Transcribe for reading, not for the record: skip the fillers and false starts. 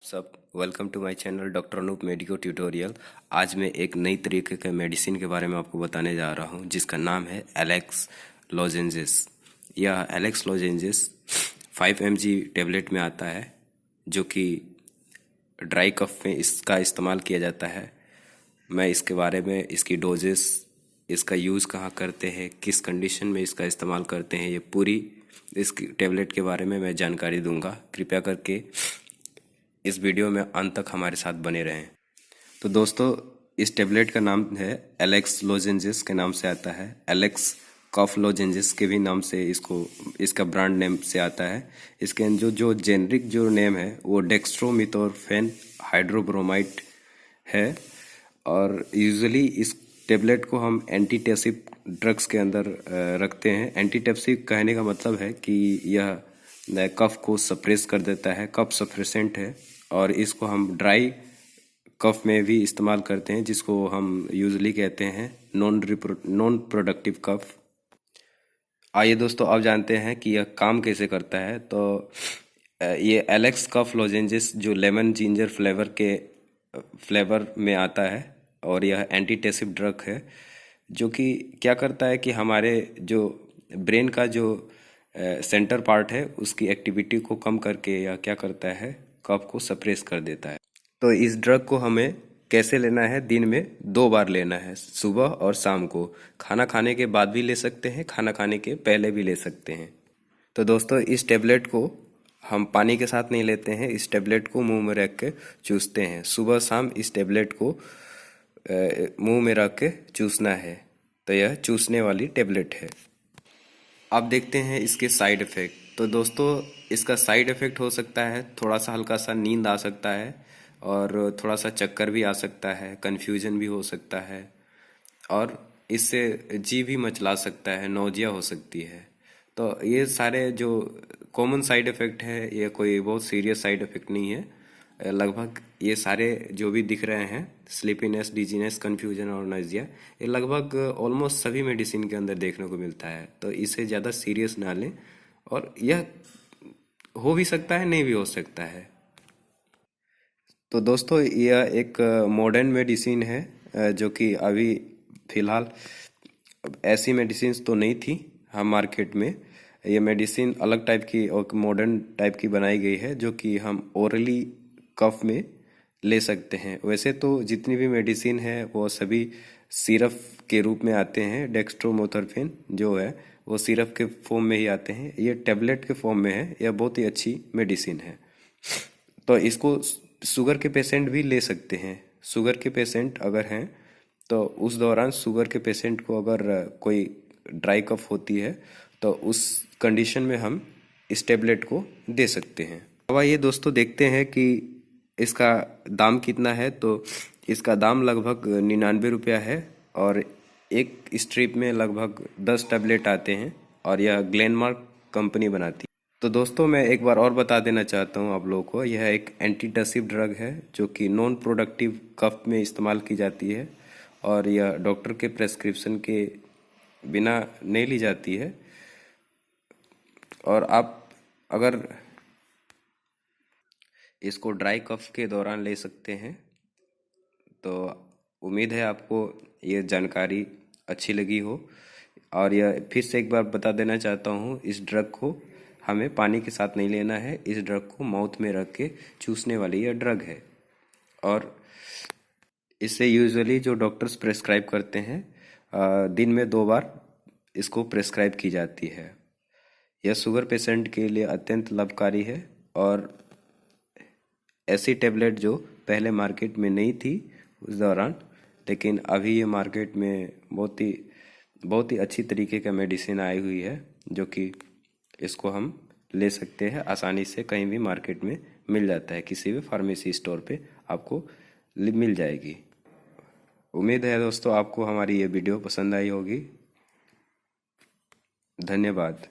सब welcome to my channel doctor Anup medico tutorial. आज मैं एक नई तरीके के मेडिसिन के बारे में आपको बताने जा रहा हूं जिसका नाम है एलेक्स लोजेंजेस। यह एलेक्स लोजेंजेस 5 mg टेबलेट में आता है, जो कि ड्राई कफ में इसका इस्तेमाल किया जाता है। मैं इसके बारे में, इसकी डोजेस, इसका यूज़ कहाँ करते हैं, किस कंडीशन में इसका इस्तेमाल करते हैं, ये पूरी इस टेबलेट के बारे में मैं जानकारी दूंगा। कृपया करके इस वीडियो में अंत तक हमारे साथ बने रहें। तो दोस्तों, इस टेबलेट का नाम है एलेक्स लोजेंजेस के नाम से आता है। एलेक्स कफ लोजेंजेस के भी नाम से इसका ब्रांड नेम से आता है। इसके जो जेनरिक जो नेम है वो डेक्स्ट्रोमिथोर्फेन हाइड्रोब्रोमाइड है। और यूजुअली इस टेबलेट को हम एंटीटेसिव ड्रग्स के अंदर रखते हैं। एंटीटेसिव कहने का मतलब है कि यह कफ को सप्रेस कर देता है, कफ सप्रेसेंट है। और इसको हम ड्राई कफ में भी इस्तेमाल करते हैं, जिसको हम यूजुअली कहते हैं नॉन प्रोडक्टिव कफ। आइए दोस्तों, अब जानते हैं कि यह काम कैसे करता है। तो ये एलेक्स कफ लोजेंजेस जो लेमन जिंजर फ्लेवर में आता है, और यह एंटीटेसिव ड्रग है, जो कि क्या करता है कि हमारे जो ब्रेन का जो सेंटर पार्ट है उसकी एक्टिविटी को कम करके यह क्या करता है, कफ को सप्रेस कर देता है। तो इस ड्रग को हमें कैसे लेना है? दिन में 2 बार लेना है, सुबह और शाम को। खाना खाने के बाद भी ले सकते हैं, खाना खाने के पहले भी ले सकते हैं। तो दोस्तों, इस टेबलेट को हम पानी के साथ नहीं लेते हैं। इस टेबलेट को मुंह में रख के चूसते हैं। सुबह शाम इस टेबलेट को मुंह में रख के चूसना है। तो यह चूसने वाली टेबलेट है। अब देखते हैं इसके साइड इफ़ेक्ट। तो दोस्तों, इसका साइड इफ़ेक्ट हो सकता है थोड़ा सा हल्का सा नींद आ सकता है, और थोड़ा सा चक्कर भी आ सकता है, कन्फ्यूजन भी हो सकता है, और इससे जी भी मचला सकता है, नौजिया हो सकती है। तो ये सारे जो कॉमन साइड इफ़ेक्ट है, ये कोई बहुत सीरियस साइड इफ़ेक्ट नहीं है। लगभग ये सारे जो भी दिख रहे हैं, स्लीपीनेस, डिजीनेस, कन्फ्यूजन और नोजिया, ये लगभग ऑलमोस्ट सभी मेडिसिन के अंदर देखने को मिलता है। तो इसे ज़्यादा सीरियस ना लें, और यह हो भी सकता है, नहीं भी हो सकता है। तो दोस्तों, यह एक मॉडर्न मेडिसिन है, जो कि अभी फ़िलहाल ऐसी मेडिसिन तो नहीं थी हम मार्केट में। ये मेडिसिन अलग टाइप की और मॉडर्न टाइप की बनाई गई है, जो कि हम ओरली कफ में ले सकते हैं। वैसे तो जितनी भी मेडिसिन है वो सभी सिरप के रूप में आते हैं। डेक्स्ट्रोमेथोर्फेन जो है वो सिरप के फॉर्म में ही आते हैं। ये टैबलेट के फॉर्म में है। यह बहुत ही अच्छी मेडिसिन है। तो इसको शुगर के पेशेंट भी ले सकते हैं। शुगर के पेशेंट अगर हैं तो उस दौरान शुगर के पेशेंट को अगर कोई ड्राई कफ होती है तो उस कंडीशन में हम इस टेबलेट को दे सकते हैं। अब आइए दोस्तों, देखते हैं कि इसका दाम कितना है। तो इसका दाम लगभग 99 रुपया है, और एक स्ट्रिप में लगभग 10 टैबलेट आते हैं, और यह ग्लेनमार्क कंपनी बनाती है। तो दोस्तों, मैं एक बार और बता देना चाहता हूँ आप लोगों को, यह एक एंटीटसिव ड्रग है जो कि नॉन प्रोडक्टिव कफ में इस्तेमाल की जाती है, और यह डॉक्टर के प्रेस्क्रिप्शन के बिना नहीं ली जाती है। और आप अगर इसको ड्राई कफ के दौरान ले सकते हैं। तो उम्मीद है आपको ये जानकारी अच्छी लगी हो। और यह फिर से एक बार बता देना चाहता हूँ, इस ड्रग को हमें पानी के साथ नहीं लेना है। इस ड्रग को माउथ में रख के चूसने वाली यह ड्रग है, और इससे यूजुअली जो डॉक्टर्स प्रेस्क्राइब करते हैं, दिन में 2 बार इसको प्रेस्क्राइब की जाती है। यह शुगर पेशेंट के लिए अत्यंत लाभकारी है, और ऐसी टेबलेट जो पहले मार्केट में नहीं थी उस दौरान, लेकिन अभी ये मार्केट में बहुत ही अच्छी तरीके का मेडिसिन आई हुई है, जो कि इसको हम ले सकते हैं आसानी से। कहीं भी मार्केट में मिल जाता है, किसी भी फार्मेसी स्टोर पे आपको मिल जाएगी। उम्मीद है दोस्तों आपको हमारी ये वीडियो पसंद आई होगी। धन्यवाद।